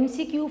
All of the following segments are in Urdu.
MCQ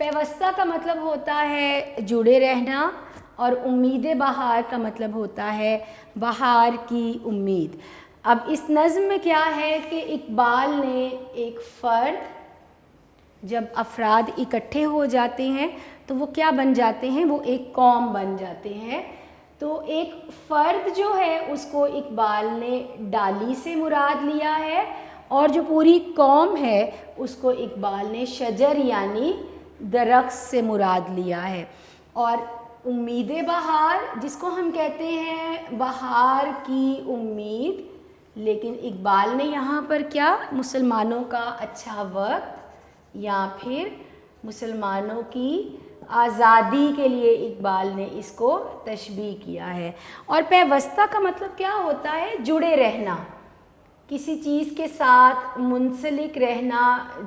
پیوستہ کا مطلب ہوتا ہے جڑے رہنا اور امید بہار کا مطلب ہوتا ہے بہار کی امید۔ اب اس نظم میں کیا ہے کہ اقبال نے ایک فرد، جب افراد اکٹھے ہو جاتے ہیں تو وہ کیا بن جاتے ہیں، وہ ایک قوم بن جاتے ہیں۔ تو ایک فرد جو ہے اس کو اقبال نے ڈالی سے مراد لیا ہے، اور جو پوری قوم ہے اس کو اقبال نے شجر یعنی درخت سے مراد لیا ہے۔ اور امید بہار جس کو ہم کہتے ہیں بہار کی امید، لیکن اقبال نے یہاں پر کیا مسلمانوں کا اچھا وقت یا پھر مسلمانوں کی آزادی کے لیے اقبال نے اس کو تشبیہ کیا ہے۔ اور پیوستہ کا مطلب کیا ہوتا ہے، جڑے رہنا، کسی چیز کے ساتھ منسلک رہنا،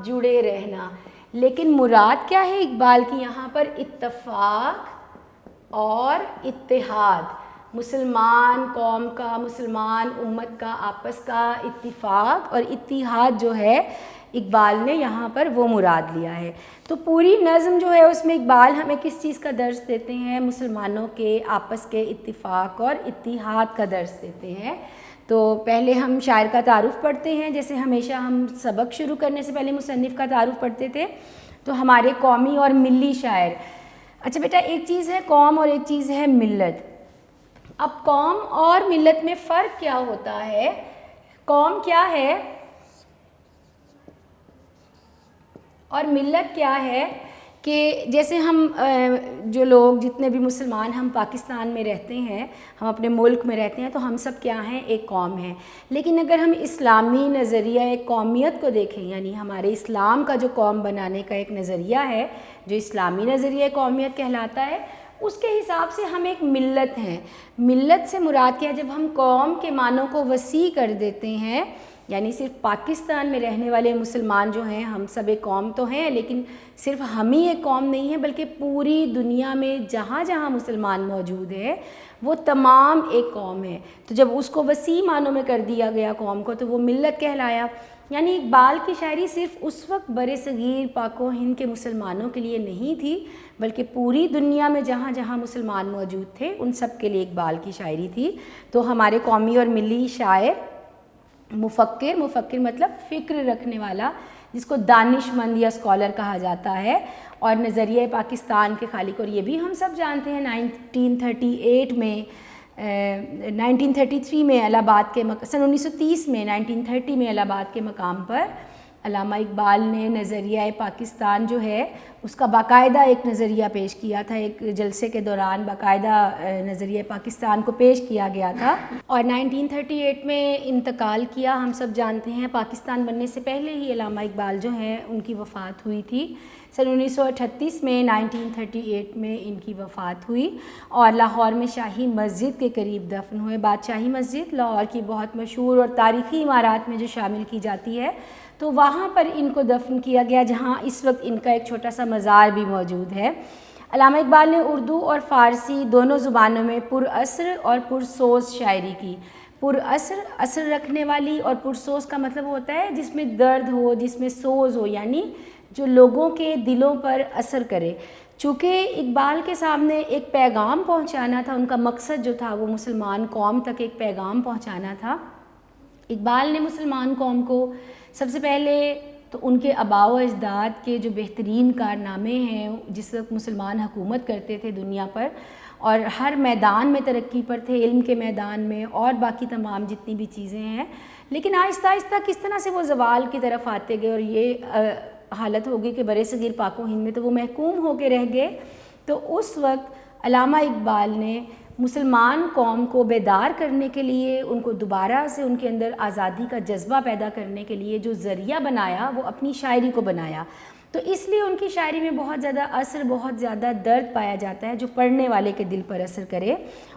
جڑے رہنا۔ لیکن مراد کیا ہے اقبال کی یہاں پر، اتفاق اور اتحاد، مسلمان قوم کا، مسلمان امت کا آپس کا اتفاق اور اتحاد جو ہے اقبال نے یہاں پر وہ مراد لیا ہے۔ تو پوری نظم جو ہے اس میں اقبال ہمیں کس چیز کا درس دیتے ہیں، مسلمانوں کے آپس کے اتفاق اور اتحاد کا درس دیتے ہیں۔ تو پہلے ہم شاعر کا تعارف پڑھتے ہیں، جیسے ہمیشہ ہم سبق شروع کرنے سے پہلے مصنف کا تعارف پڑھتے تھے۔ تو ہمارے قومی اور ملی شاعر، اچھا بیٹا ایک چیز ہے قوم اور ایک چیز ہے ملت۔ اب قوم اور ملت میں فرق کیا ہوتا ہے، قوم کیا ہے اور ملت کیا ہے، کہ جیسے ہم جو لوگ جتنے بھی مسلمان ہم پاکستان میں رہتے ہیں، ہم اپنے ملک میں رہتے ہیں، تو ہم سب کیا ہیں، ایک قوم ہیں۔ لیکن اگر ہم اسلامی نظریہ ایک قومیت کو دیکھیں، یعنی ہمارے اسلام کا جو قوم بنانے کا ایک نظریہ ہے، جو اسلامی نظریہ قومیت کہلاتا ہے، اس کے حساب سے ہم ایک ملت ہیں۔ ملت سے مراد کیا، جب ہم قوم کے معنوں کو وسیع کر دیتے ہیں، یعنی صرف پاکستان میں رہنے والے مسلمان جو ہیں ہم سب ایک قوم تو ہیں، لیکن صرف ہم ہی ایک قوم نہیں ہیں، بلکہ پوری دنیا میں جہاں جہاں مسلمان موجود ہیں وہ تمام ایک قوم ہے۔ تو جب اس کو وسیع معنوں میں کر دیا گیا قوم کو، تو وہ ملت کہلایا۔ یعنی اقبال کی شاعری صرف اس وقت بر صغیر پاک و ہند کے مسلمانوں کے لیے نہیں تھی، بلکہ پوری دنیا میں جہاں جہاں مسلمان موجود تھے ان سب کے لیے اقبال کی شاعری تھی۔ تو ہمارے قومی اور ملی شاعر، مفکر مطلب فکر رکھنے والا، جس کو دانش مند یا اسکالر کہا جاتا ہے، اور نظریہ پاکستان کے خالق، اور یہ بھی ہم سب جانتے ہیں 1938 میں 1933 میں الہ آباد کے سن 1930 میں 1930 میں الہ آباد کے مقام پر علامہ اقبال نے نظریہ پاکستان جو ہے اس کا باقاعدہ ایک نظریہ پیش کیا تھا، ایک جلسے کے دوران باقاعدہ نظریہ پاکستان کو پیش کیا گیا تھا، اور 1938 میں انتقال کیا۔ ہم سب جانتے ہیں پاکستان بننے سے پہلے ہی علامہ اقبال جو ہیں ان کی وفات ہوئی تھی، سن 1938 میں 1938 میں ان کی وفات ہوئی، اور لاہور میں شاہی مسجد کے قریب دفن ہوئے۔ بادشاہی مسجد لاہور کی بہت مشہور اور تاریخی عمارات میں جو شامل کی جاتی ہے، تو وہاں پر ان کو دفن کیا گیا، جہاں اس وقت ان کا ایک چھوٹا سا مزار بھی موجود ہے۔ علامہ اقبال نے اردو اور فارسی دونوں زبانوں میں پر اثر اور پرسوز شاعری کی۔ پر اثر رکھنے والی، اور پرسوز کا مطلب ہوتا ہے جس میں درد ہو، جس میں سوز ہو، یعنی جو لوگوں کے دلوں پر اثر کرے۔ چونکہ اقبال کے سامنے ایک پیغام پہنچانا تھا، ان کا مقصد جو تھا وہ مسلمان قوم تک ایک پیغام پہنچانا تھا۔ اقبال نے مسلمان قوم کو سب سے پہلے تو ان کے آباء و اجداد کے جو بہترین کارنامے ہیں، جس وقت مسلمان حکومت کرتے تھے دنیا پر اور ہر میدان میں ترقی پر تھے، علم کے میدان میں اور باقی تمام جتنی بھی چیزیں ہیں، لیکن آہستہ آہستہ کس طرح سے وہ زوال کی طرف آتے گئے، اور یہ حالت ہوگی کہ بر صغیر پاک و ہند میں تو وہ محکوم ہو کے رہ گئے۔ تو اس وقت علامہ اقبال نے مسلمان قوم کو بیدار کرنے کے لیے، ان کو دوبارہ سے ان کے اندر آزادی کا جذبہ پیدا کرنے کے لیے جو ذریعہ بنایا وہ اپنی شاعری کو بنایا۔ تو اس لیے ان کی شاعری میں بہت زیادہ اثر، بہت زیادہ درد پایا جاتا ہے جو پڑھنے والے کے دل پر اثر کرے۔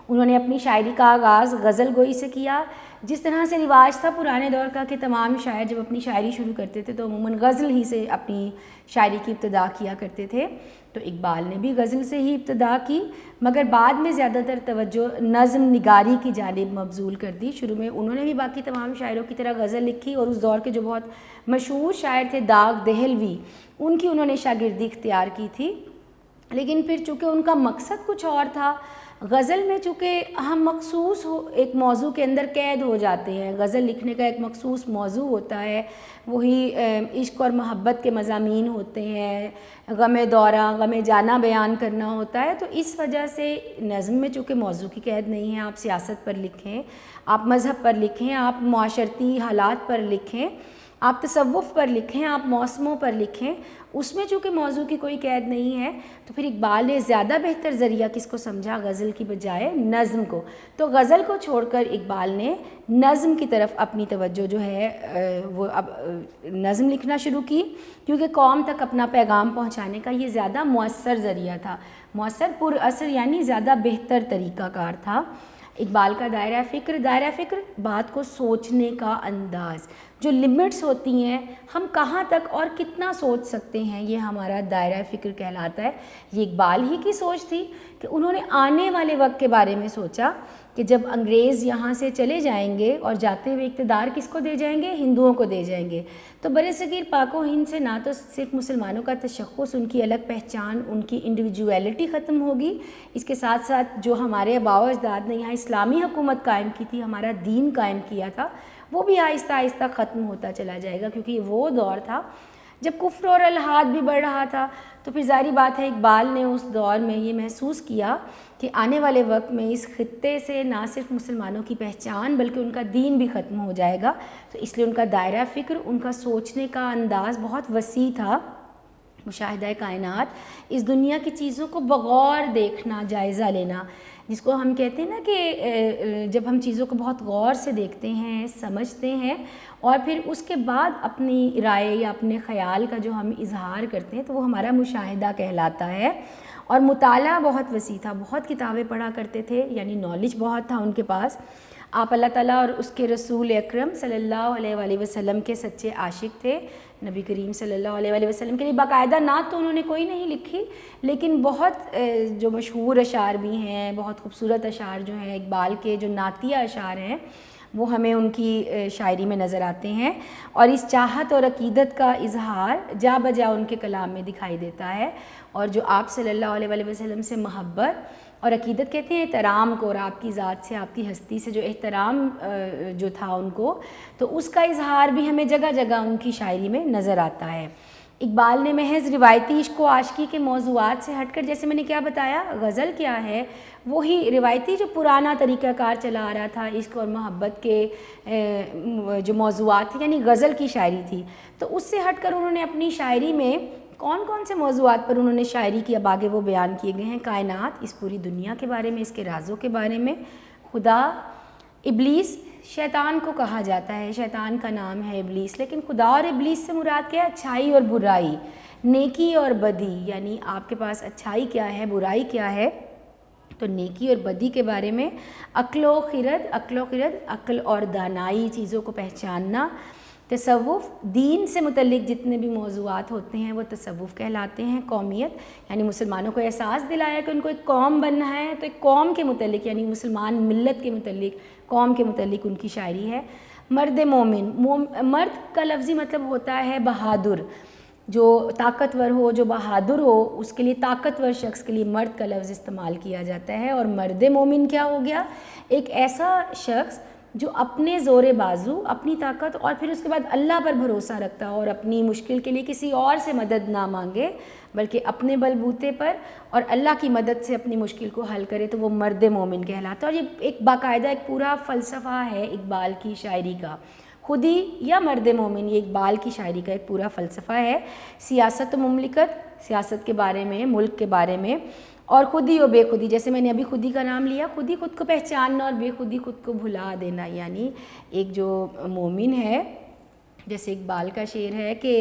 انہوں نے اپنی شاعری کا آغاز غزل گوئی سے کیا، جس طرح سے رواج تھا پرانے دور کا کہ تمام شاعر جب اپنی شاعری شروع کرتے تھے تو عموماً غزل ہی سے اپنی شاعری کی ابتدا کیا کرتے تھے۔ تو اقبال نے بھی غزل سے ہی ابتدا کی، مگر بعد میں زیادہ تر توجہ نظم نگاری کی جانب مبذول کر دی۔ شروع میں انہوں نے بھی باقی تمام شاعروں کی طرح غزل لکھی، اور اس دور کے جو بہت مشہور شاعر تھے داغ دہلوی، ان کی انہوں نے شاگردی اختیار کی تھی، لیکن پھر چونکہ ان کا مقصد کچھ اور تھا، غزل میں چونکہ ہم مخصوص ایک موضوع کے اندر قید ہو جاتے ہیں، غزل لکھنے کا ایک مخصوص موضوع ہوتا ہے، وہی عشق اور محبت کے مضامین ہوتے ہیں، غم دورہ غم جانا بیان کرنا ہوتا ہے، تو اس وجہ سے نظم میں چونکہ موضوع کی قید نہیں ہے، آپ سیاست پر لکھیں، آپ مذہب پر لکھیں، آپ معاشرتی حالات پر لکھیں، آپ تصوف پر لکھیں، آپ موسموں پر لکھیں، اس میں چونکہ موضوع کی کوئی قید نہیں ہے، تو پھر اقبال نے زیادہ بہتر ذریعہ کس کو سمجھا؟ غزل کی بجائے نظم کو، تو غزل کو چھوڑ کر اقبال نے نظم کی طرف اپنی توجہ جو ہے وہ اب نظم لکھنا شروع کی، کیونکہ قوم تک اپنا پیغام پہنچانے کا یہ زیادہ مؤثر ذریعہ تھا، مؤثر پر اثر یعنی زیادہ بہتر طریقہ کار تھا۔ اقبال کا دائرہ فکر بات کو سوچنے کا انداز، جو لمٹس ہوتی ہیں ہم کہاں تک اور کتنا سوچ سکتے ہیں، یہ ہمارا دائرہ فکر کہلاتا ہے۔ یہ اقبال ہی کی سوچ تھی کہ انہوں نے آنے والے وقت کے بارے میں سوچا کہ جب انگریز یہاں سے چلے جائیں گے اور جاتے ہوئے اقتدار کس کو دے جائیں گے؟ ہندوؤں کو دے جائیں گے، تو برصغیر پاک و ہند سے نہ تو صرف مسلمانوں کا تشخص، ان کی الگ پہچان، ان کی انڈیویجویلٹی ختم ہوگی، اس کے ساتھ ساتھ جو ہمارے آباء و اجداد نے یہاں اسلامی حکومت قائم کی تھی، ہمارا دین قائم کیا تھا، وہ بھی آہستہ آہستہ ختم ہوتا چلا جائے گا، کیونکہ وہ دور تھا جب کفر اور الحاد بھی بڑھ رہا تھا۔ تو پھر ظاہری بات ہے اقبال نے اس دور میں یہ محسوس کیا کہ آنے والے وقت میں اس خطے سے نہ صرف مسلمانوں کی پہچان بلکہ ان کا دین بھی ختم ہو جائے گا، تو اس لیے ان کا دائرہ فکر، ان کا سوچنے کا انداز بہت وسیع تھا۔ مشاہدہ کائنات، اس دنیا کی چیزوں کو بغور دیکھنا، جائزہ لینا، جس کو ہم کہتے ہیں نا کہ جب ہم چیزوں کو بہت غور سے دیکھتے ہیں، سمجھتے ہیں، اور پھر اس کے بعد اپنی رائے یا اپنے خیال کا جو ہم اظہار کرتے ہیں، تو وہ ہمارا مشاہدہ کہلاتا ہے۔ اور مطالعہ بہت وسیع تھا، بہت کتابیں پڑھا کرتے تھے، یعنی نالج بہت تھا ان کے پاس۔ آپ اللہ تعالیٰ اور اس کے رسول اکرم صلی اللہ علیہ وآلہ وسلم کے سچے عاشق تھے۔ نبی کریم صلی اللہ علیہ وآلہ وسلم کے لیے باقاعدہ نعت تو انہوں نے کوئی نہیں لکھی، لیکن بہت جو مشہور اشعار بھی ہیں، بہت خوبصورت اشعار جو ہیں اقبال کے، جو نعتیہ اشعار ہیں، وہ ہمیں ان کی شاعری میں نظر آتے ہیں، اور اس چاہت اور عقیدت کا اظہار جا بجا ان کے کلام میں دکھائی دیتا ہے، اور جو آپ صلی اللہ علیہ وآلہ وسلم سے محبت اور عقیدت کہتے ہیں احترام کو، اور آپ کی ذات سے، آپ کی ہستی سے جو احترام جو تھا ان کو، تو اس کا اظہار بھی ہمیں جگہ جگہ ان کی شاعری میں نظر آتا ہے۔ اقبال نے محض روایتی عشق و عاشقی کے موضوعات سے ہٹ کر، جیسے میں نے کیا بتایا، غزل کیا ہے، وہی روایتی جو پرانا طریقہ کار چلا آ رہا تھا، عشق اور محبت کے جو موضوعات تھے، یعنی غزل کی شاعری تھی، تو اس سے ہٹ کر انہوں نے اپنی شاعری میں کون کون سے موضوعات پر انہوں نے شاعری کی، اب آگے وہ بیان کیے گئے ہیں۔ کائنات، اس پوری دنیا کے بارے میں، اس کے رازوں کے بارے میں، خدا، ابلیس، شیطان کو کہا جاتا ہے، شیطان کا نام ہے ابلیس، لیکن خدا اور ابلیس سے مراد کیا ہے؟ اچھائی اور برائی، نیکی اور بدی، یعنی آپ کے پاس اچھائی کیا ہے، برائی کیا ہے، تو نیکی اور بدی کے بارے میں، عقل و خرد، عقل اور دانائی، چیزوں کو پہچاننا، تصوف، دین سے متعلق جتنے بھی موضوعات ہوتے ہیں وہ تصوف کہلاتے ہیں۔ قومیت، یعنی مسلمانوں کو احساس دلایا کہ ان کو ایک قوم بننا ہے، تو ایک قوم کے متعلق، یعنی مسلمان ملت کے متعلق، قوم کے متعلق ان کی شاعری ہے۔ مرد مومن، مرد کا لفظی مطلب ہوتا ہے بہادر، جو طاقتور ہو، جو بہادر ہو، اس کے لیے، طاقتور شخص کے لیے مرد کا لفظ استعمال کیا جاتا ہے۔ اور مرد مومن کیا ہو گیا؟ ایک ایسا شخص جو اپنے زور بازو، اپنی طاقت، اور پھر اس کے بعد اللہ پر بھروسہ رکھتا ہو، اور اپنی مشکل کے لیے کسی اور سے مدد نہ مانگے بلکہ اپنے بل بوتے پر اور اللہ کی مدد سے اپنی مشکل کو حل کرے، تو وہ مرد مومن کہلاتا ہے۔ اور یہ ایک باقاعدہ ایک پورا فلسفہ ہے اقبال کی شاعری کا، خودی یا مرد مومن، یہ اقبال کی شاعری کا ایک پورا فلسفہ ہے۔ سیاست و مملکت، سیاست کے بارے میں، ملک کے بارے میں، اور خودی و بے خودی، جیسے میں نے ابھی خودی کا نام لیا، خودی خود کو پہچاننا اور بے خودی خود کو بھلا دینا، یعنی ایک جو مومن ہے، جیسے اقبال کا شعر ہے کہ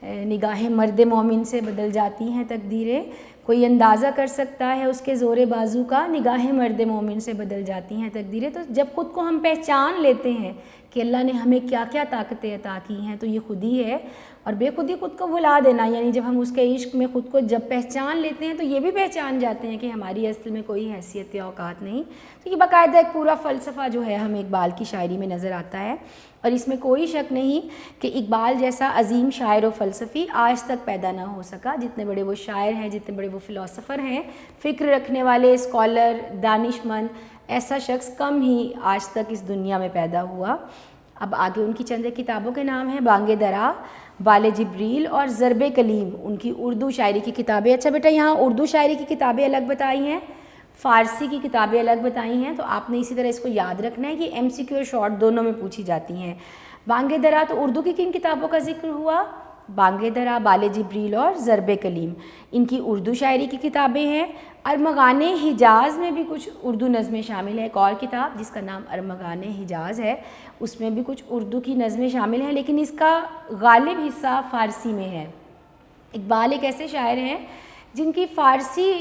نگاہیں مرد مومن سے بدل جاتی ہیں تقدیریں، کوئی اندازہ کر سکتا ہے اس کے زور بازو کا، نگاہیں مرد مومن سے بدل جاتی ہیں تقدیریں. تو جب خود کو ہم پہچان لیتے ہیں کہ اللہ نے ہمیں کیا کیا طاقتیں عطا کی ہیں تو یہ خود ہی ہے. اور بے خودی خود کو بھلا دینا، یعنی جب ہم اس کے عشق میں خود کو جب پہچان لیتے ہیں تو یہ بھی پہچان جاتے ہیں کہ ہماری اصل میں کوئی حیثیت یا اوقات نہیں. تو یہ باقاعدہ ایک پورا فلسفہ جو ہے ہمیں اقبال کی شاعری میں نظر آتا ہے. اور اس میں کوئی شک نہیں کہ اقبال جیسا عظیم شاعر و فلسفی آج تک پیدا نہ ہو سکا. جتنے بڑے وہ شاعر ہیں، جتنے بڑے وہ فلاسفر ہیں، فکر رکھنے والے، اسکالر، دانش مند، ایسا شخص کم ہی آج تک اس دنیا میں پیدا ہوا. اب آگے ان کی چند کتابوں کے نام ہیں: بانگ درا، بال جبریل اور ضرب کلیم. ان کی اردو شاعری کی کتابیں. اچھا بیٹا، یہاں اردو شاعری کی کتابیں الگ بتائی ہیں، فارسی کی کتابیں الگ بتائی ہیں. تو آپ نے اسی طرح اس کو یاد رکھنا ہے کہ ایم سی کیو اور شارٹ دونوں میں پوچھی جاتی ہیں. بانگ درا تو اردو کی کن کتابوں کا ذکر ہوا؟ بانگ درا، بال جبریل اور ضرب کلیم ان کی اردو شاعری کی کتابیں ہیں. ارمغان حجاز میں بھی کچھ اردو نظمیں شامل ہیں. ایک اور کتاب جس کا نام ارمغان حجاز ہے، اس میں بھی کچھ اردو کی نظمیں شامل ہیں، لیکن اس کا غالب حصہ فارسی میں ہے. اقبال ایک ایسے شاعر ہیں جن کی فارسی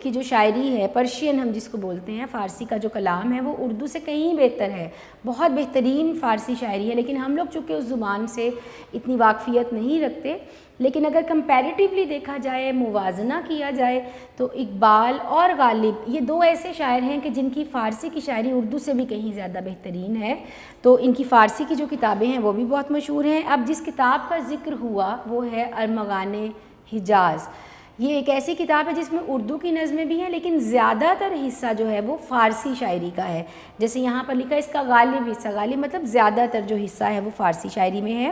کی جو شاعری ہے، پرشین ہم جس کو بولتے ہیں، فارسی کا جو کلام ہے وہ اردو سے کہیں بہتر ہے. بہت بہترین فارسی شاعری ہے، لیکن ہم لوگ چونکہ اس زبان سے اتنی واقفیت نہیں رکھتے. لیکن اگر کمپیریٹیولی دیکھا جائے، موازنہ کیا جائے، تو اقبال اور غالب یہ دو ایسے شاعر ہیں کہ جن کی فارسی کی شاعری اردو سے بھی کہیں زیادہ بہترین ہے. تو ان کی فارسی کی جو کتابیں ہیں وہ بھی بہت مشہور ہیں. اب جس کتاب کا ذکر ہوا وہ ہے ارمغان حجاز. یہ ایک ایسی کتاب ہے جس میں اردو کی نظمیں بھی ہیں، لیکن زیادہ تر حصہ جو ہے وہ فارسی شاعری کا ہے. جیسے یہاں پر لکھا ہے اس کا غالب حصہ، غالب مطلب زیادہ تر جو حصہ ہے وہ فارسی شاعری میں ہے.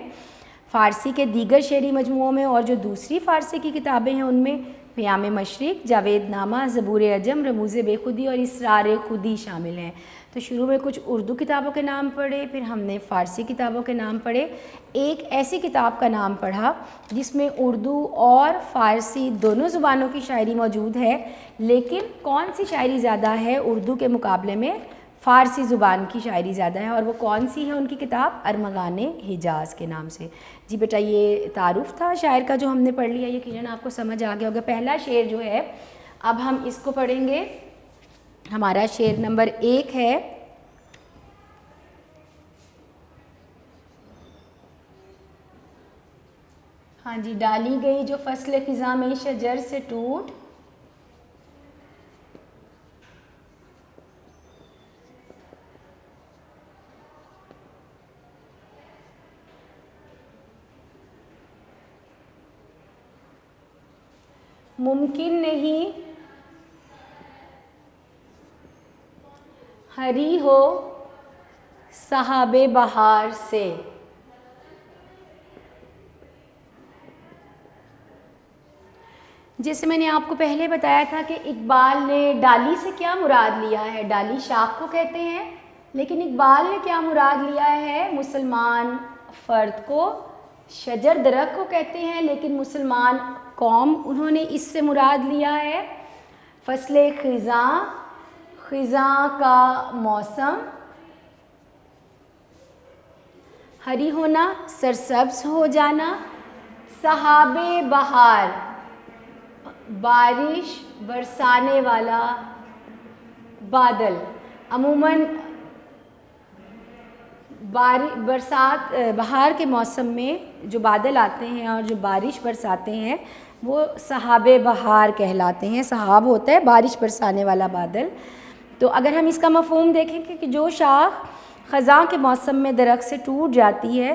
فارسی کے دیگر شعری مجموعوں میں اور جو دوسری فارسی کی کتابیں ہیں ان میں پیام مشرق، جاوید نامہ، زبور عجم، رموز بے خودی اور اسرار خودی شامل ہیں. تو شروع میں کچھ اردو کتابوں کے نام پڑھے، پھر ہم نے فارسی کتابوں کے نام پڑھے. ایک ایسی کتاب کا نام پڑھا جس میں اردو اور فارسی دونوں زبانوں کی شاعری موجود ہے، لیکن کون سی شاعری زیادہ ہے اردو کے مقابلے میں؟ فارسی زبان کی شاعری زیادہ ہے. اور وہ کون سی ہے ان کی کتاب؟ ارمغان حجاز کے نام سے. جی بیٹا، یہ تعارف تھا شاعر کا جو ہم نے پڑھ لیا. یقیناً آپ کو سمجھ آ گیا ہوگا. پہلا شعر جو ہے اب ہم اس کو پڑھیں گے. ہمارا شعر نمبر 1 ہے: ہاں جی، ڈالی گئی جو فصل خزاں میں شجر سے ٹوٹ، ممکن نہیں ہری ہو صحاب بہار سے. جیسے میں نے آپ کو پہلے بتایا تھا کہ اقبال نے ڈالی سے کیا مراد لیا ہے؟ ڈالی شاخ کو کہتے ہیں، لیکن اقبال نے کیا مراد لیا ہے؟ مسلمان فرد کو. شجر درخت کو کہتے ہیں، لیکن مسلمان قوم انہوں نے اس سے مراد لیا ہے. فصل خزاں، خزاں کا موسم، ہری ہونا، سرسبز ہو جانا. صحاب بہار، بارش برسانے والا بادل. عموماً برسات بہار کے موسم میں جو بادل آتے ہیں اور جو بارش برساتے ہیں وہ صحاب بہار کہلاتے ہیں. صحاب ہوتا ہے بارش برسانے والا بادل. تو اگر ہم اس کا مفہوم دیکھیں کہ جو شاخ خزاں کے موسم میں درخت سے ٹوٹ جاتی ہے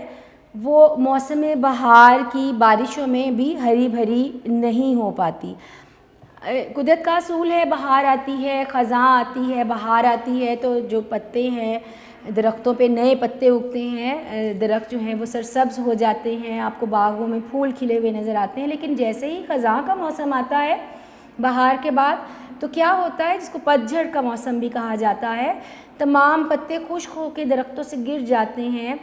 وہ موسم بہار کی بارشوں میں بھی ہری بھری نہیں ہو پاتی. قدرت کا اصول ہے، بہار آتی ہے، خزاں آتی ہے، بہار آتی ہے تو جو پتے ہیں درختوں پہ نئے پتے اگتے ہیں، درخت جو ہیں وہ سرسبز ہو جاتے ہیں، آپ کو باغوں میں پھول کھلے ہوئے نظر آتے ہیں. لیکن جیسے ہی خزاں کا موسم آتا ہے بہار کے بعد تو کیا ہوتا ہے، جس کو پتجھڑ کا موسم بھی کہا جاتا ہے، تمام پتے خشک ہو کے درختوں سے گر جاتے ہیں،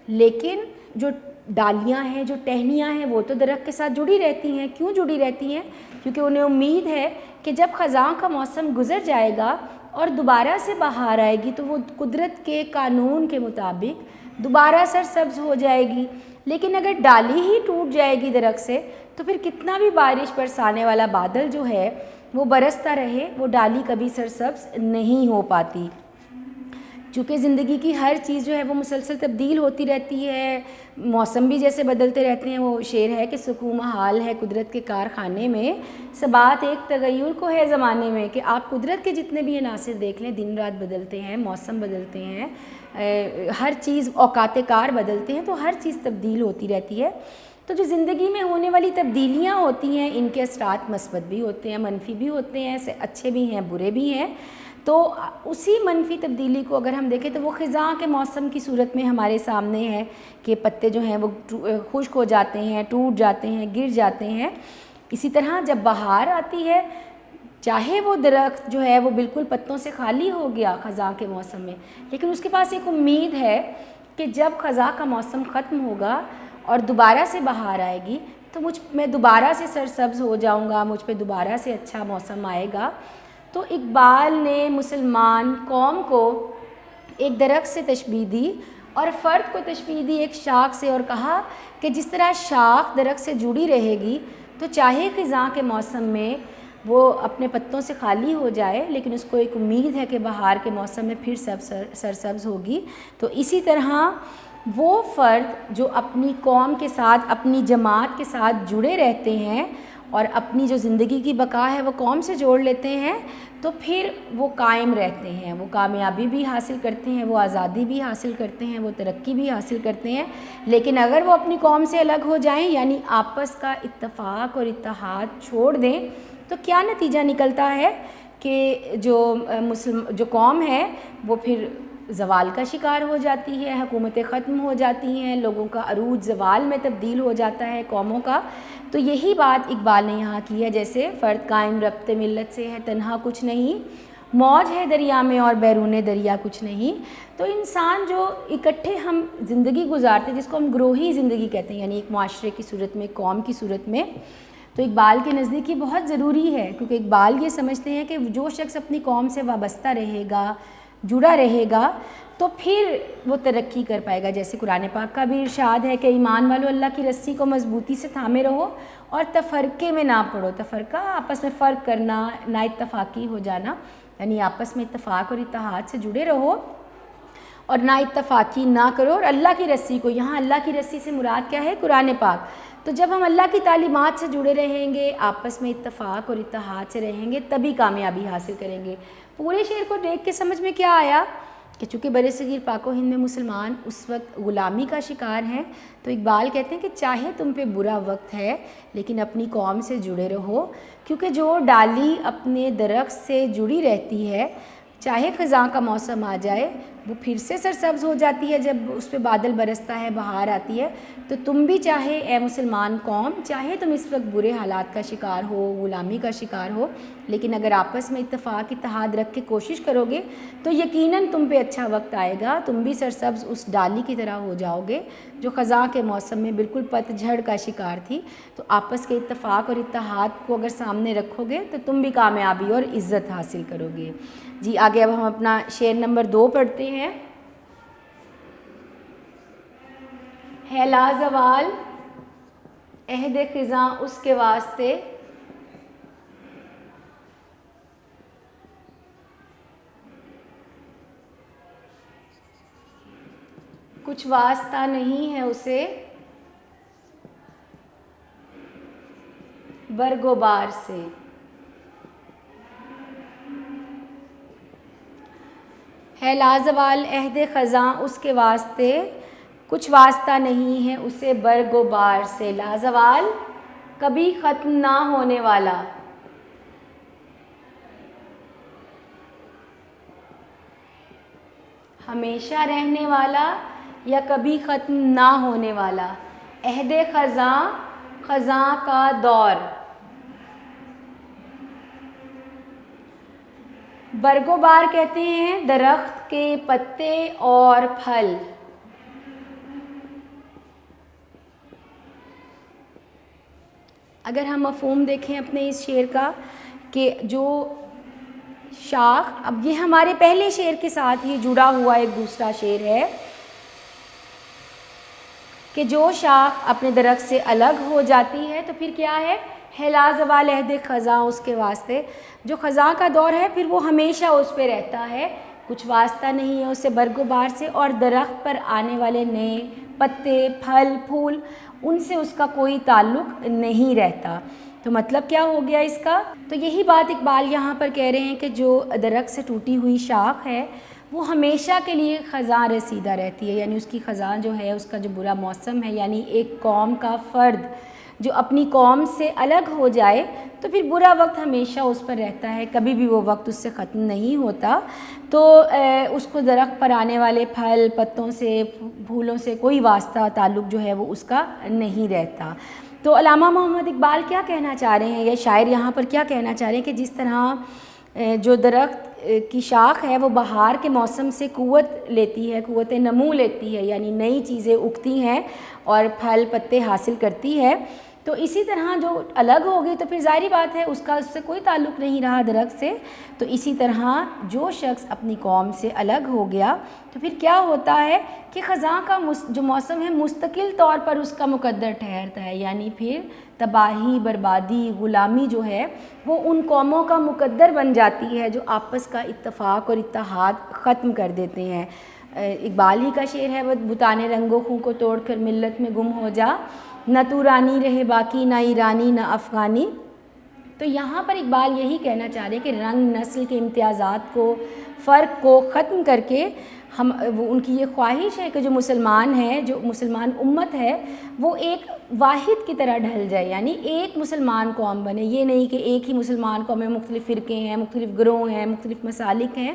لیکن جو ڈالیاں ہیں، جو ٹہنیاں ہیں وہ تو درخت کے ساتھ جڑی رہتی ہیں. کیوں جڑی رہتی ہیں؟ کیونکہ انہیں امید ہے کہ جب خزاں کا موسم گزر جائے گا اور دوبارہ سے بہار آئے گی تو وہ قدرت کے قانون کے مطابق دوبارہ سرسبز ہو جائے گی. لیکن اگر ڈالی ہی ٹوٹ جائے گی درخت سے تو پھر کتنا بھی بارش برسانے والا بادل جو ہے وہ برستا رہے، وہ ڈالی کبھی سرسبز نہیں ہو پاتی۔ چونکہ زندگی کی ہر چیز جو ہے وہ مسلسل تبدیل ہوتی رہتی ہے، موسم بھی جیسے بدلتے رہتے ہیں۔ وہ شعر ہے کہ سکون محال ہے قدرت کے کارخانے میں، ثبات ایک تغیر کو ہے زمانے میں، کہ آپ قدرت کے جتنے بھی عناصر دیکھ لیں، دن رات بدلتے ہیں، موسم بدلتے ہیں، ہر چیز، اوقات کار بدلتے ہیں، تو ہر چیز تبدیل ہوتی رہتی ہے۔ تو جو زندگی میں ہونے والی تبدیلیاں ہوتی ہیں ان کے اثرات مثبت بھی ہوتے ہیں، منفی بھی ہوتے ہیں، اچھے بھی ہیں، برے بھی ہیں۔ تو اسی منفی تبدیلی کو اگر ہم دیکھیں تو وہ خزاں کے موسم کی صورت میں ہمارے سامنے ہے کہ پتے جو ہیں وہ خشک ہو جاتے ہیں، ٹوٹ جاتے ہیں، گر جاتے ہیں۔ اسی طرح جب بہار آتی ہے، چاہے وہ درخت جو ہے وہ بالکل پتوں سے خالی ہو گیا خزاں کے موسم میں، لیکن اس کے پاس ایک امید ہے کہ جب خزاں کا موسم ختم ہوگا اور دوبارہ سے بہار آئے گی تو میں دوبارہ سے سرسبز ہو جاؤں گا، مجھ پہ دوبارہ سے اچھا موسم آئے گا۔ تو اقبال نے مسلمان قوم کو ایک درخت سے تشبیہ دی اور فرد کو تشبیہ دی ایک شاخ سے، اور کہا کہ جس طرح شاخ درخت سے جڑی رہے گی تو چاہے خزاں کے موسم میں وہ اپنے پتوں سے خالی ہو جائے، لیکن اس کو ایک امید ہے کہ بہار کے موسم میں پھر سرسبز ہوگی۔ تو اسی طرح وہ فرد جو اپنی قوم کے ساتھ، اپنی جماعت کے ساتھ جڑے رہتے ہیں اور اپنی جو زندگی کی بقا ہے وہ قوم سے جوڑ لیتے ہیں، تو پھر وہ قائم رہتے ہیں، وہ کامیابی بھی حاصل کرتے ہیں، وہ آزادی بھی حاصل کرتے ہیں، وہ ترقی بھی حاصل کرتے ہیں۔ لیکن اگر وہ اپنی قوم سے الگ ہو جائیں، یعنی آپس کا اتفاق اور اتحاد چھوڑ دیں، تو کیا نتیجہ نکلتا ہے کہ جو قوم ہے وہ پھر زوال کا شکار ہو جاتی ہے، حکومتیں ختم ہو جاتی ہیں، لوگوں کا عروج زوال میں تبدیل ہو جاتا ہے قوموں کا۔ تو یہی بات اقبال نے یہاں کی ہے، جیسے فرد قائم ربط ملت سے ہے تنہا کچھ نہیں، موج ہے دریا میں اور بیرون دریا کچھ نہیں۔ تو انسان جو اکٹھے ہم زندگی گزارتے ہیں، جس کو ہم گروہی زندگی کہتے ہیں، یعنی ایک معاشرے کی صورت میں، قوم کی صورت میں، تو اقبال کے نزدیک یہ بہت ضروری ہے، کیونکہ اقبال یہ سمجھتے ہیں کہ جو شخص اپنی قوم سے وابستہ رہے گا، جڑا رہے گا، تو پھر وہ ترقی کر پائے گا۔ جیسے قرآن پاک کا بھی ارشاد ہے کہ ایمان والو اللہ کی رسی کو مضبوطی سے تھامے رہو اور تفرقے میں نہ پڑو۔ تفرقہ آپس میں فرق کرنا، نا اتفاقی ہو جانا، یعنی آپس میں اتفاق اور اتحاد سے جڑے رہو اور نا اتفاقی نہ کرو، اور اللہ کی رسی کو، یہاں اللہ کی رسی سے مراد کیا ہے؟ قرآن پاک۔ تو جب ہم اللہ کی تعلیمات سے جڑے رہیں گے، آپس میں اتفاق اور اتحاد سے رہیں گے، تبھی کامیابی حاصل کریں گے۔ پورے شعر کو دیکھ کے سمجھ میں کیا آیا کہ چونکہ برصغیر پاک و ہند میں مسلمان اس وقت غلامی کا شکار ہیں، تو اقبال کہتے ہیں کہ چاہے تم پہ برا وقت ہے لیکن اپنی قوم سے جڑے رہو، کیونکہ جو ڈالی اپنے درخت سے جڑی رہتی ہے، چاہے خزاں کا موسم آ جائے وہ پھر سے سرسبز ہو جاتی ہے جب اس پہ بادل برستا ہے، بہار آتی ہے۔ تو تم بھی چاہے اے مسلمان قوم، چاہے تم اس وقت برے حالات کا شکار ہو، غلامی کا شکار ہو، لیکن اگر آپس میں اتفاق اتحاد رکھ کے کوشش کرو گے تو یقیناً تم پہ اچھا وقت آئے گا، تم بھی سرسبز اس ڈالی کی طرح ہو جاؤ گے جو خزاں کے موسم میں بالکل پت جھڑ کا شکار تھی۔ تو آپس کے اتفاق اور اتحاد کو اگر سامنے رکھو گے تو تم بھی کامیابی اور عزت حاصل کرو گے۔ جی آگے اب ہم اپنا شعر نمبر 2 پڑھتے ہیں۔ ہے لا زوال عہد خزاں اس کے واسطے، کچھ واسطہ نہیں ہے اسے برگ و بار سے۔ ہے لازوال عہد خزاں اس کے واسطے، کچھ واسطہ نہیں ہے اسے برگ و بار سے۔ لازوال کبھی ختم نہ ہونے والا، ہمیشہ رہنے والا یا کبھی ختم نہ ہونے والا۔ عہد خزاں، خزاں کا دور۔ برگ و بار کہتے ہیں درخت کے پتے اور پھل۔ اگر ہم مفہوم دیکھیں اپنے اس شعر کا کہ جو شاخ، اب یہ ہمارے پہلے شعر کے ساتھ ہی جڑا ہوا ایک دوسرا شعر ہے کہ جو شاخ اپنے درخت سے الگ ہو جاتی ہے تو پھر کیا ہے، ہلا زوال عہد خزاں اس کے واسطے، جو خزاں کا دور ہے پھر وہ ہمیشہ اس پہ رہتا ہے، کچھ واسطہ نہیں ہے اس سے برگ و بار سے، اور درخت پر آنے والے نئے پتے، پھل، پھول، ان سے اس کا کوئی تعلق نہیں رہتا۔ تو مطلب کیا ہو گیا اس کا؟ تو یہی بات اقبال یہاں پر کہہ رہے ہیں کہ جو درخت سے ٹوٹی ہوئی شاخ ہے وہ ہمیشہ کے لیے خزاں رسیدہ رہتی ہے، یعنی اس کی خزاں جو ہے، اس کا جو برا موسم ہے، یعنی ایک قوم کا فرد جو اپنی قوم سے الگ ہو جائے تو پھر برا وقت ہمیشہ اس پر رہتا ہے، کبھی بھی وہ وقت اس سے ختم نہیں ہوتا۔ تو اس کو درخت پر آنے والے پھل، پتوں سے، پھولوں سے کوئی واسطہ تعلق جو ہے وہ اس کا نہیں رہتا۔ تو علامہ محمد اقبال کیا کہنا چاہ رہے ہیں، یا شاعر یہاں پر کیا کہنا چاہ رہے ہیں کہ جس طرح جو درخت کی شاخ ہے وہ بہار کے موسم سے قوت لیتی ہے، قوت نمو لیتی ہے، یعنی نئی چیزیں اگتی ہیں اور پھل پتے حاصل کرتی ہے، تو اسی طرح جو الگ ہو گئی تو پھر ظاہری بات ہے اس کا اس سے کوئی تعلق نہیں رہا درخت سے۔ تو اسی طرح جو شخص اپنی قوم سے الگ ہو گیا تو پھر کیا ہوتا ہے کہ خزاں کا جو موسم ہے مستقل طور پر اس کا مقدر ٹھہرتا ہے، یعنی پھر تباہی، بربادی، غلامی جو ہے وہ ان قوموں کا مقدر بن جاتی ہے جو آپس کا اتفاق اور اتحاد ختم کر دیتے ہیں۔ اقبال ہی کا شعر ہے، وہ بتانے رنگ و خوں کو توڑ کر ملت میں گم ہو جا، نہ تو رانی رہے باقی، نہ ایرانی نہ افغانی۔ تو یہاں پر اقبال یہی کہنا چاہ رہے ہیں کہ رنگ نسل کے امتیازات کو، فرق کو ختم کر کے وہ ان کی یہ خواہش ہے کہ جو مسلمان ہے، جو مسلمان امت ہے، وہ ایک واحد کی طرح ڈھل جائے، یعنی ایک مسلمان قوم بنے۔ یہ نہیں کہ ایک ہی مسلمان قوم میں مختلف فرقے ہیں، مختلف گروہ ہیں، مختلف مسالک ہیں۔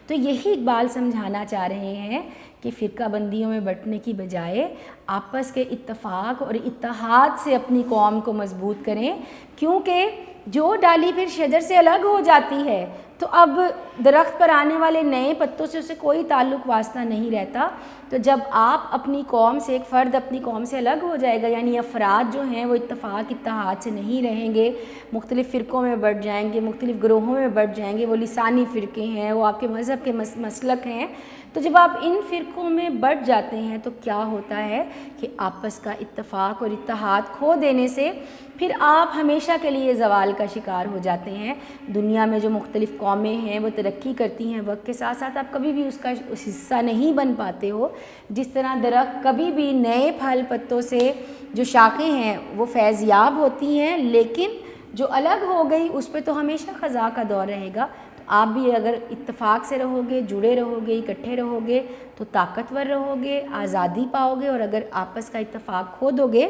تو یہی اقبال سمجھانا چاہ رہے ہیں کہ فرقہ بندیوں میں بٹنے کی بجائے آپس کے اتفاق اور اتحاد سے اپنی قوم کو مضبوط کریں، کیونکہ جو ڈالی پھر شجر سے الگ ہو جاتی ہے تو اب درخت پر آنے والے نئے پتوں سے اسے کوئی تعلق واسطہ نہیں رہتا۔ تو جب آپ اپنی قوم سے، ایک فرد اپنی قوم سے الگ ہو جائے گا، یعنی افراد جو ہیں وہ اتفاق اتحاد سے نہیں رہیں گے، مختلف فرقوں میں بٹ جائیں گے، مختلف گروہوں میں بٹ جائیں گے، وہ لسانی فرقے ہیں، وہ آپ کے مذہب کے مسلک ہیں، تو جب آپ ان فرقوں میں بٹ جاتے ہیں تو کیا ہوتا ہے کہ آپس کا اتفاق اور اتحاد کھو دینے سے پھر آپ ہمیشہ کے لیے زوال کا شکار ہو جاتے ہیں۔ دنیا میں جو مختلف قومیں ہیں وہ ترقی کرتی ہیں، وقت کے ساتھ ساتھ آپ کبھی بھی اس حصہ نہیں بن پاتے ہو۔ جس طرح درخت کبھی بھی نئے پھل پتوں سے جو شاخیں ہیں وہ فیض یاب ہوتی ہیں، لیکن جو الگ ہو گئی اس پہ تو ہمیشہ خزاں کا دور رہے گا۔ تو آپ بھی اگر اتفاق سے رہو گے، جڑے رہو گے، اکٹھے رہو گے تو طاقتور رہو گے، آزادی پاؤ گے، اور اگر آپس کا اتفاق کھو دو گے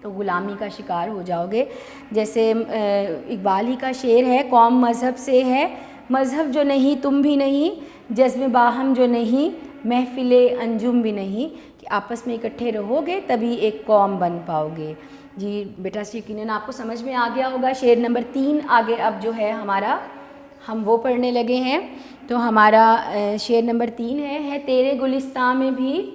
تو غلامی کا شکار ہو جاؤ گے۔ جیسے اقبال ہی کا شعر ہے، قوم مذہب سے ہے، مذہب جو نہیں تم بھی نہیں، جذب باہم جو نہیں، محفل انجم بھی نہیں، کہ آپس میں اکٹھے رہو گے تبھی ایک قوم بن پاؤ گے۔ جی بیٹا یقیناً آپ کو سمجھ میں آ گیا ہوگا۔ شعر نمبر 3 آگے اب جو ہے ہمارا ہم وہ پڑھنے لگے ہیں۔ تو ہمارا شعر نمبر 3 ہے تیرے گلستان میں بھی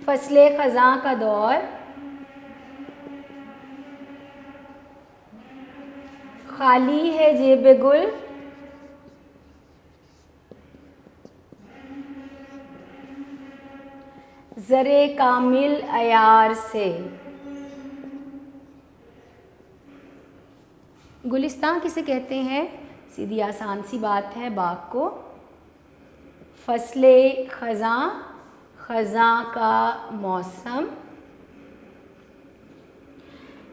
فصل خزاں کا دور، خالی ہے جیب گل، زر کامل عیار سے۔ گلستان کسے کہتے ہیں؟ سیدھی آسان سی بات ہے، باغ کو۔ فصل خزاں، خزاں کا موسم،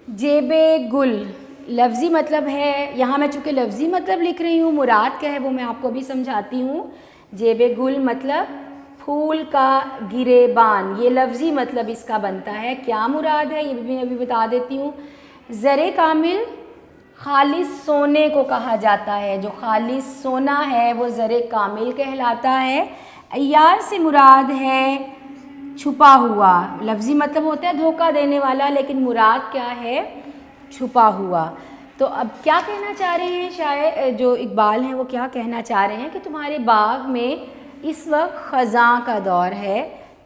جیب گل لفظی مطلب ہے، یہاں میں چونکہ لفظی مطلب لکھ رہی ہوں، مراد کیا ہے وہ میں آپ کو بھی سمجھاتی ہوں۔ جیب گل مطلب پھول کا گریبان، یہ لفظی مطلب اس کا بنتا ہے۔ کیا مراد ہے یہ بھی میں ابھی بتا دیتی ہوں۔ زر کامل خالص سونے کو کہا جاتا ہے، جو خالص سونا ہے وہ زر کامل کہلاتا ہے۔ عیار سے مراد ہے چھپا ہوا، لفظی مطلب ہوتا ہے دھوکہ دینے والا، لیکن مراد کیا ہے؟ چھپا ہوا۔ تو اب کیا کہنا چاہ رہے ہیں شاعر جو اقبال ہیں، وہ کیا کہنا چاہ رہے ہیں کہ تمہارے باغ میں اس وقت خزاں کا دور ہے۔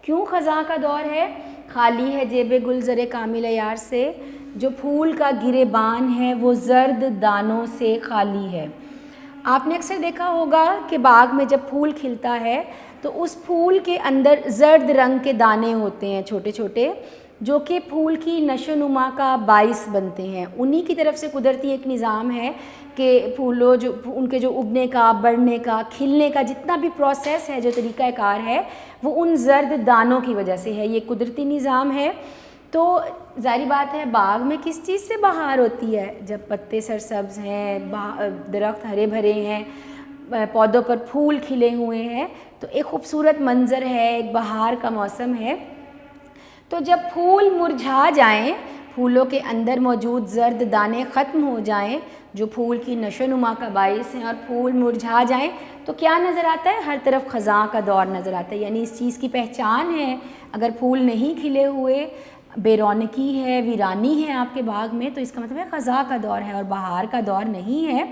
کیوں خزاں کا دور ہے؟ خالی ہے جیب گل زر کامل عیار سے، جو پھول کا گریبان ہے وہ زرد دانوں سے خالی ہے۔ آپ نے اکثر دیکھا ہوگا کہ باغ میں جب پھول کھلتا ہے تو اس پھول کے اندر زرد رنگ کے دانے ہوتے ہیں چھوٹے چھوٹے، جو کہ پھول کی نشو و نما کا باعث بنتے ہیں. انہی کی طرف سے قدرتی ایک نظام ہے کہ پھولوں جو ان کے جو اگنے کا، بڑھنے کا، کھلنے کا جتنا بھی پروسیس ہے، جو طریقہ کار ہے، وہ ان زرد دانوں کی وجہ سے ہے. یہ قدرتی نظام ہے. تو ظاہری بات ہے باغ میں کس چیز سے بہار ہوتی ہے؟ جب پتے سرسبز ہیں، درخت ہرے بھرے ہیں، پودوں پر پھول کھلے ہوئے ہیں، تو ایک خوبصورت منظر ہے، ایک بہار کا موسم ہے. تو جب پھول مرجھا جائیں، پھولوں کے اندر موجود زرد دانے ختم ہو جائیں جو پھول کی نشو و نما کا باعث ہیں، اور پھول مرجھا جائیں تو کیا نظر آتا ہے؟ ہر طرف خزاں کا دور نظر آتا ہے. یعنی اس چیز کی پہچان ہے، اگر پھول نہیں کھلے ہوئے، بے رونقی ہے، ویرانی ہے آپ کے باغ میں، تو اس کا مطلب ہے خزاں کا دور ہے اور بہار کا دور نہیں ہے.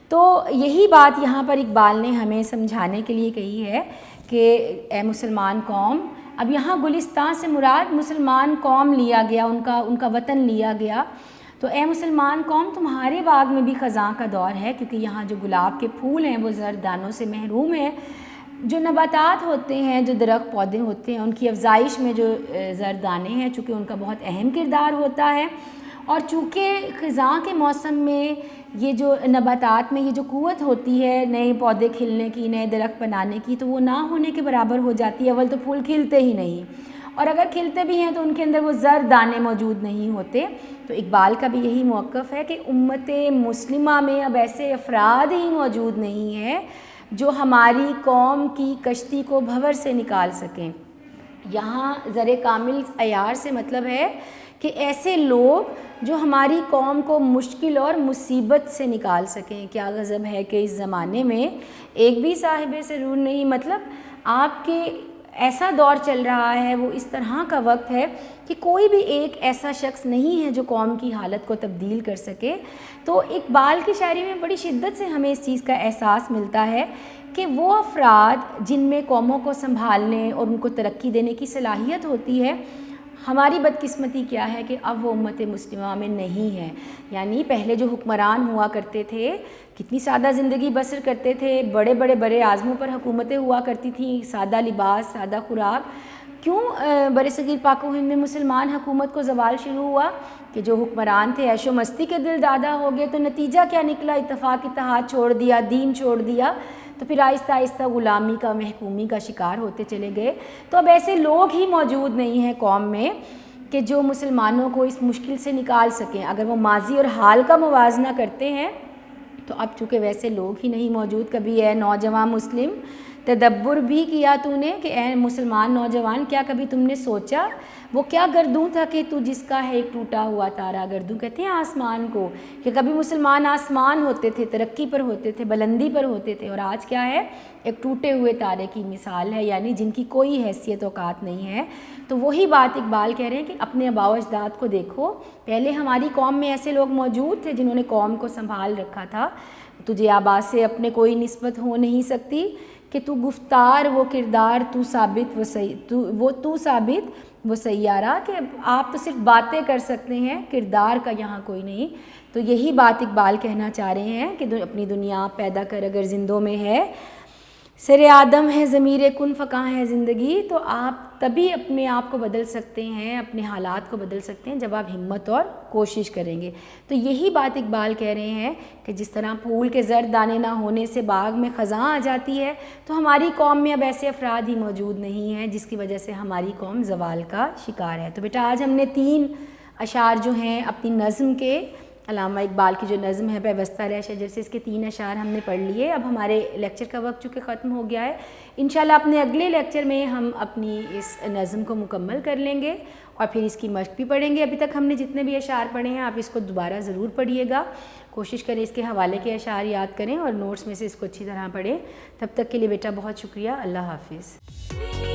تو یہی بات یہاں پر اقبال نے ہمیں سمجھانے کے لیے کہی ہے کہ اے مسلمان قوم، اب یہاں گلستان سے مراد مسلمان قوم لیا گیا، ان کا وطن لیا گیا. تو اے مسلمان قوم، تمہارے باغ میں بھی خزاں کا دور ہے، کیونکہ یہاں جو گلاب کے پھول ہیں وہ زرد دانوں سے محروم ہیں. جو نباتات ہوتے ہیں، جو درخت پودے ہوتے ہیں، ان کی افزائش میں جو زرد دانے ہیں، چونکہ ان کا بہت اہم کردار ہوتا ہے، اور چونکہ خزاں کے موسم میں یہ جو نباتات میں یہ جو قوت ہوتی ہے نئے پودے کھلنے کی، نئے درخت بنانے کی، تو وہ نہ ہونے کے برابر ہو جاتی ہے. اول تو پھول کھلتے ہی نہیں، اور اگر کھلتے بھی ہیں تو ان کے اندر وہ زرد دانے موجود نہیں ہوتے. تو اقبال کا بھی یہی موقف ہے کہ امت مسلمہ میں اب ایسے افراد ہی موجود نہیں ہیں جو ہماری قوم کی کشتی کو بھنور سے نکال سکیں. یہاں زر کامل عیار سے مطلب ہے کہ ایسے لوگ جو ہماری قوم کو مشکل اور مصیبت سے نکال سکیں. کیا غضب ہے کہ اس زمانے میں ایک بھی صاحب سرور نہیں. مطلب آپ کے ایسا دور چل رہا ہے، وہ اس طرح کا وقت ہے کہ کوئی بھی ایک ایسا شخص نہیں ہے جو قوم کی حالت کو تبدیل کر سکے. تو اقبال کی شاعری میں بڑی شدت سے ہمیں اس چیز کا احساس ملتا ہے کہ وہ افراد جن میں قوموں کو سنبھالنے اور ان کو ترقی دینے کی صلاحیت ہوتی ہے، ہماری بدقسمتی کیا ہے کہ اب وہ امت مسلمہ میں نہیں ہے. یعنی پہلے جو حکمران ہوا کرتے تھے کتنی سادہ زندگی بسر کرتے تھے، بڑے بڑے بڑے اعظموں پر حکومتیں ہوا کرتی تھیں، سادہ لباس، سادہ خوراک. کیوں برصغیر پاک و ہند میں مسلمان حکومت کو زوال شروع ہوا؟ کہ جو حکمران تھے عیش و مستی کے دل دادا ہو گئے. تو نتیجہ کیا نکلا؟ اتفاق اتحاد چھوڑ دیا، دین چھوڑ دیا، تو پھر آہستہ آہستہ غلامی کا، محکومی کا شکار ہوتے چلے گئے. تو اب ایسے لوگ ہی موجود نہیں ہیں قوم میں کہ جو مسلمانوں کو اس مشکل سے نکال سکیں. اگر وہ ماضی اور حال کا موازنہ کرتے ہیں تو اب چونکہ ویسے لوگ ہی نہیں موجود. کبھی اے نوجوان مسلم تدبر بھی کیا تو نے کہ اے مسلمان نوجوان، کیا کبھی تم نے سوچا وہ کیا گردوں تھا کہ تو جس کا ہے ایک ٹوٹا ہوا تارا؟ گردوں کہتے ہیں آسمان کو، کہ کبھی مسلمان آسمان ہوتے تھے، ترقی پر ہوتے تھے، بلندی پر ہوتے تھے، اور آج کیا ہے؟ ایک ٹوٹے ہوئے تارے کی مثال ہے، یعنی جن کی کوئی حیثیت اوقات نہیں ہے. تو وہی بات اقبال کہہ رہے ہیں کہ اپنے آباء و اجداد کو دیکھو. پہلے ہماری قوم میں ایسے لوگ موجود تھے جنہوں نے قوم کو سنبھال رکھا تھا. تجھے آباء سے اپنے کوئی نسبت ہو نہیں سکتی کہ تو گفتار وہ کردار تو ثابت تو ثابت وہ سیارہ، کہ آپ تو صرف باتیں کر سکتے ہیں، کردار کا یہاں کوئی نہیں. تو یہی بات اقبال کہنا چاہ رہے ہیں کہ اپنی دنیا پیدا کر اگر زندوں میں ہے، سر آدم ہے ضمیر کن فکاں ہے زندگی، تو آپ تبھی اپنے آپ کو بدل سکتے ہیں، اپنے حالات کو بدل سکتے ہیں جب آپ ہمت اور کوشش کریں گے. تو یہی بات اقبال کہہ رہے ہیں کہ جس طرح پھول کے زرد دانے نہ ہونے سے باغ میں خزاں آ جاتی ہے، تو ہماری قوم میں اب ایسے افراد ہی موجود نہیں ہیں جس کی وجہ سے ہماری قوم زوال کا شکار ہے. تو بیٹا آج ہم نے 3 اشعار جو ہیں اپنی نظم کے، علامہ اقبال کی جو نظم ہے پیوستہ رہ شجر سے، اس کے 3 اشعار ہم نے پڑھ لیے. اب ہمارے لیکچر کا وقت چونکہ ختم ہو گیا ہے، انشاءاللہ اپنے اگلے لیکچر میں ہم اپنی اس نظم کو مکمل کر لیں گے اور پھر اس کی مشق بھی پڑھیں گے. ابھی تک ہم نے جتنے بھی اشعار پڑھے ہیں آپ اس کو دوبارہ ضرور پڑھیے گا، کوشش کریں اس کے حوالے کے اشعار یاد کریں اور نوٹس میں سے اس کو اچھی طرح پڑھیں. تب تک کے لیے بیٹا بہت شکریہ. اللہ حافظ.